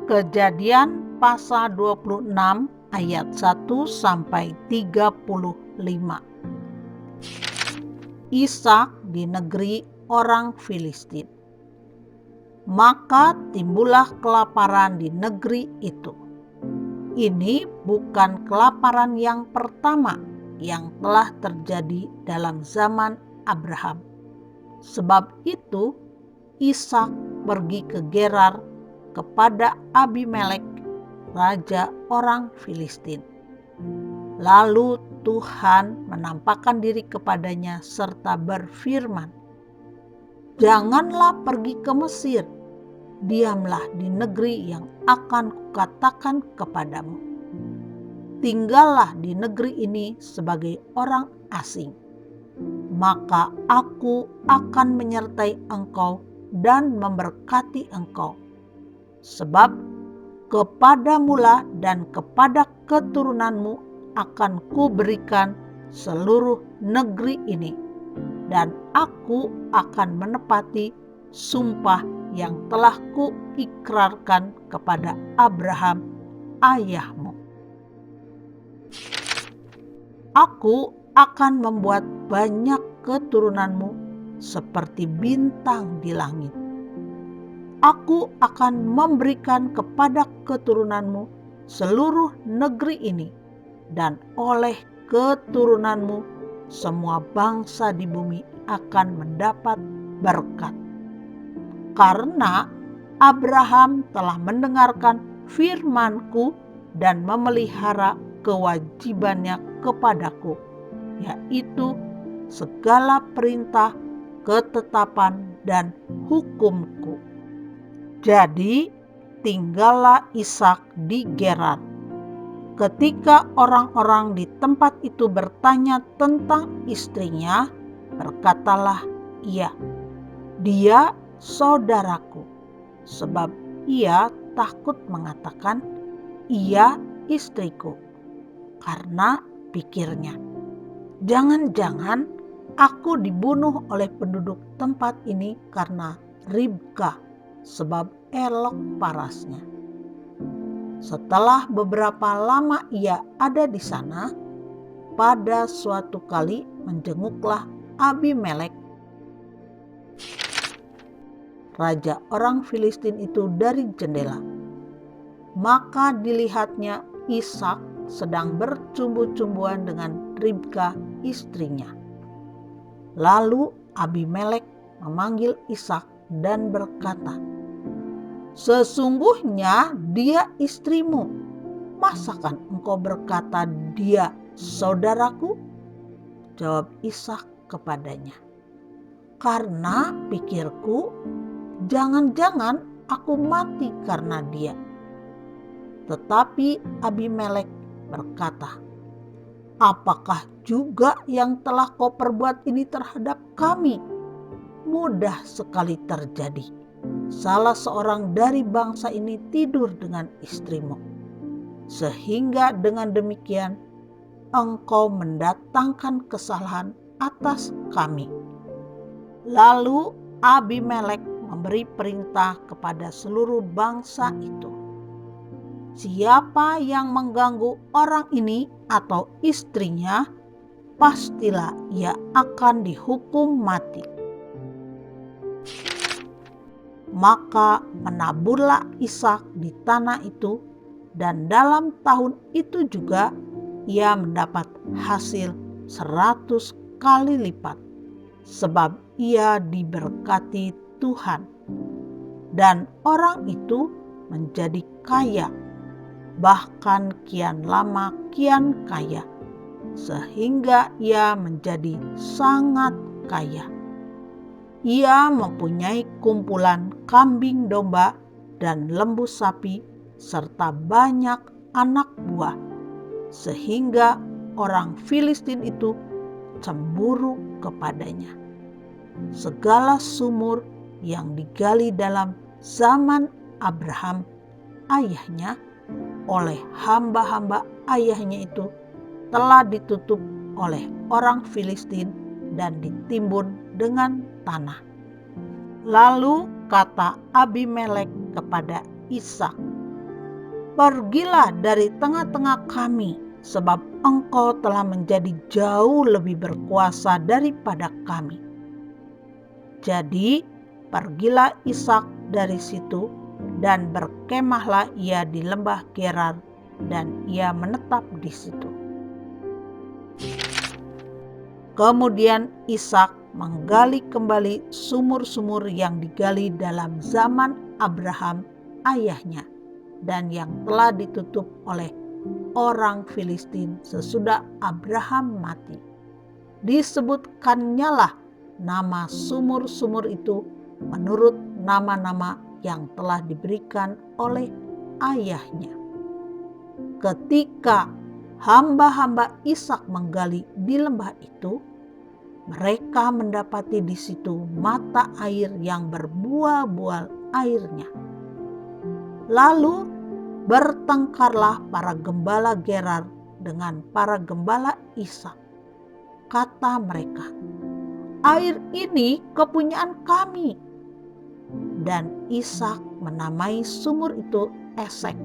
Kejadian pasal 26 ayat 1 sampai 35. Ishak di negeri orang Filistin. Maka timbullah kelaparan di negeri itu. Ini bukan kelaparan yang pertama yang telah terjadi dalam zaman Abraham. Sebab itu Ishak pergi ke Gerar kepada Abimelek, raja orang Filistin. Lalu Tuhan menampakkan diri kepadanya serta berfirman, "Janganlah pergi ke Mesir, diamlah di negeri yang akan kukatakan kepadamu. Tinggallah di negeri ini sebagai orang asing. Maka aku akan menyertai engkau dan memberkati engkau. Sebab kepadamulah dan kepada keturunanmu akan kuberikan seluruh negeri ini, dan aku akan menepati sumpah yang telah kuikrarkan kepada Abraham ayahmu. Aku akan membuat banyak keturunanmu seperti bintang di langit. Aku akan memberikan kepada keturunanmu seluruh negeri ini, dan oleh keturunanmu semua bangsa di bumi akan mendapat berkat. Karena Abraham telah mendengarkan firman-Ku dan memelihara kewajibannya kepadaku, yaitu segala perintah, ketetapan, dan hukum-Ku. Jadi tinggallah Ishak di Gerar. Ketika orang-orang di tempat itu bertanya tentang istrinya, berkatalah ia, "Dia saudaraku," sebab ia takut mengatakan, "Ia istriku," karena pikirnya, "Jangan-jangan aku dibunuh oleh penduduk tempat ini karena Ribka, sebab elok parasnya." Setelah beberapa lama ia ada di sana, pada suatu kali menjenguklah Abimelek, raja orang Filistin itu dari jendela. Maka dilihatnya Ishak sedang bercumbu-cumbuan dengan Ribka istrinya. Lalu Abimelek memanggil Ishak dan berkata, "Sesungguhnya dia istrimu. Masakan engkau berkata dia saudaraku?" Jawab Ishak kepadanya, "Karena pikirku, jangan-jangan aku mati karena dia." Tetapi Abimelek berkata, "Apakah juga yang telah kau perbuat ini terhadap kami? Mudah sekali terjadi. Salah seorang dari bangsa ini tidur dengan istrimu, sehingga dengan demikian engkau mendatangkan kesalahan atas kami." Lalu Abimelek memberi perintah kepada seluruh bangsa itu, "Siapa yang mengganggu orang ini atau istrinya, pastilah ia akan dihukum mati." Maka menaburlah Ishak di tanah itu, dan dalam tahun itu juga ia mendapat hasil 100 kali lipat, sebab ia diberkati Tuhan. Dan orang itu menjadi kaya, bahkan kian lama kian kaya, sehingga ia menjadi sangat kaya. Ia mempunyai kumpulan kambing domba dan lembu sapi serta banyak anak buah, sehingga orang Filistin itu cemburu kepadanya. Segala sumur yang digali dalam zaman Abraham ayahnya oleh hamba-hamba ayahnya itu telah ditutup oleh orang Filistin dan ditimbun dengan tanah. Lalu kata Abimelek kepada Ishak, "Pergilah dari tengah-tengah kami, sebab engkau telah menjadi jauh lebih berkuasa daripada kami." Jadi pergilah Ishak dari situ, dan berkemahlah ia di lembah Gerar, dan ia menetap di situ. Kemudian Ishak menggali kembali sumur-sumur yang digali dalam zaman Abraham ayahnya, dan yang telah ditutup oleh orang Filistin sesudah Abraham mati. Disebutkannya lah nama sumur-sumur itu menurut nama-nama yang telah diberikan oleh ayahnya. Ketika hamba-hamba Ishak menggali di lembah itu, mereka mendapati di situ mata air yang berbuah-buah airnya. Lalu bertengkarlah para gembala Gerar dengan para gembala Ishak. Kata mereka, "Air ini kepunyaan kami." Dan Ishak menamai sumur itu Esek,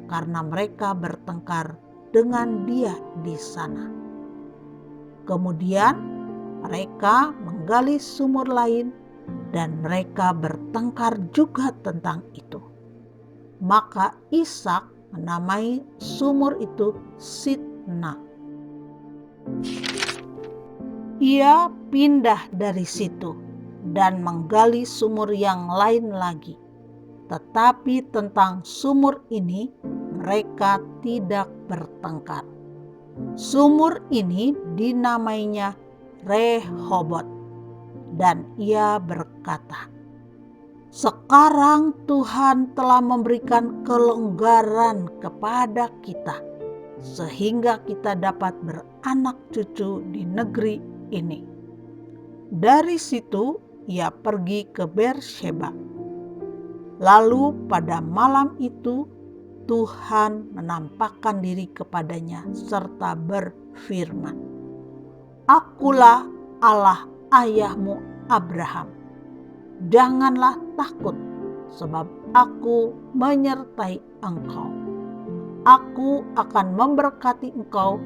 karena mereka bertengkar dengan dia di sana. Kemudian mereka menggali sumur lain, dan mereka bertengkar juga tentang itu. Maka Ishak menamai sumur itu Sitna. Ia pindah dari situ dan menggali sumur yang lain lagi. Tetapi tentang sumur ini mereka tidak bertengkar. Sumur ini dinamainya Rehobot, dan ia berkata, "Sekarang Tuhan telah memberikan kelonggaran kepada kita, sehingga kita dapat beranak cucu di negeri ini." Dari situ ia pergi ke Beersheba. Lalu pada malam itu Tuhan menampakkan diri kepadanya serta berfirman, "Akulah Allah ayahmu Abraham. Janganlah takut, sebab aku menyertai engkau. Aku akan memberkati engkau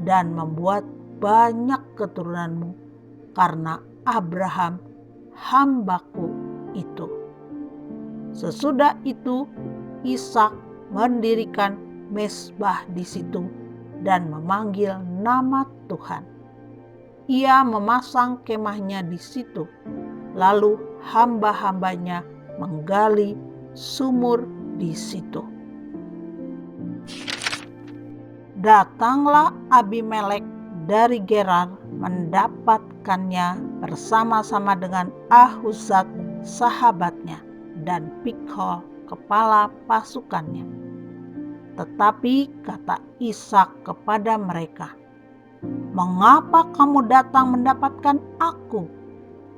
dan membuat banyak keturunanmu karena Abraham hambaku itu." Sesudah itu Ishak mendirikan mezbah di situ dan memanggil nama Tuhan. Ia memasang kemahnya di situ, lalu hamba-hambanya menggali sumur di situ. Datanglah Abimelek dari Gerar mendapatkannya bersama-sama dengan Ahuzat sahabatnya dan Pikhol kepala pasukannya. Tetapi kata Ishak kepada mereka, "Mengapa kamu datang mendapatkan aku?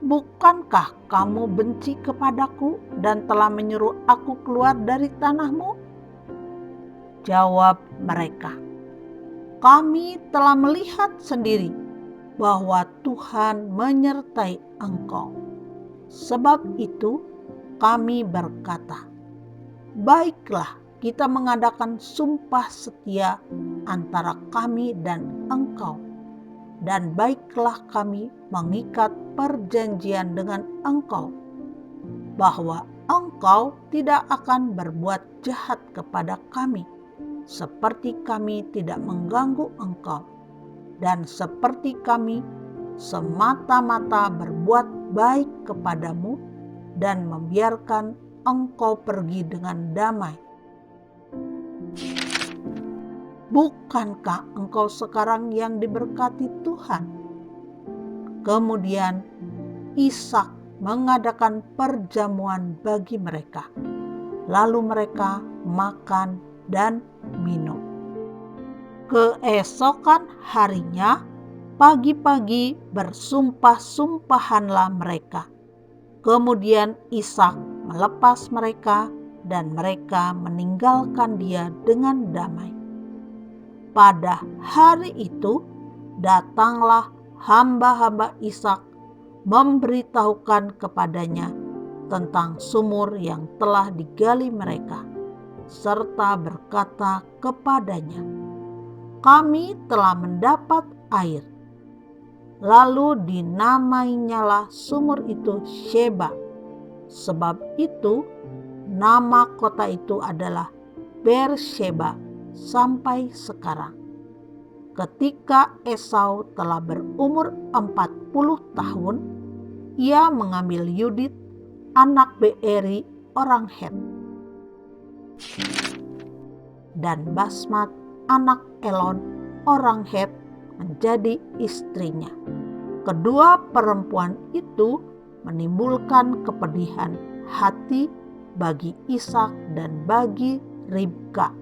Bukankah kamu benci kepadaku dan telah menyuruh aku keluar dari tanahmu?" Jawab mereka, "Kami telah melihat sendiri bahwa Tuhan menyertai engkau. Sebab itu kami berkata, baiklah kita mengadakan sumpah setia antara kami dan engkau, dan baiklah kami mengikat perjanjian dengan engkau, bahwa engkau tidak akan berbuat jahat kepada kami, seperti kami tidak mengganggu engkau, dan seperti kami semata-mata berbuat baik kepadamu dan membiarkan engkau pergi dengan damai. Bukankah engkau sekarang yang diberkati Tuhan?" Kemudian Ishak mengadakan perjamuan bagi mereka. Lalu mereka makan dan minum. Keesokan harinya, pagi-pagi bersumpah-sumpahanlah mereka. Kemudian Ishak melepas mereka, dan mereka meninggalkan dia dengan damai. Pada hari itu datanglah hamba-hamba Ishak memberitahukan kepadanya tentang sumur yang telah digali mereka, serta berkata kepadanya, "Kami telah mendapat air." Lalu dinamainyalah sumur itu Sheba. Sebab itu nama kota itu adalah Beersheba sampai sekarang. Ketika Esau telah berumur 40 tahun, ia mengambil Yudit, anak Beeri orang Het, dan Basmat, anak Elon orang Het, menjadi istrinya. Kedua perempuan itu menimbulkan kepedihan hati bagi Ishak dan bagi Ribka.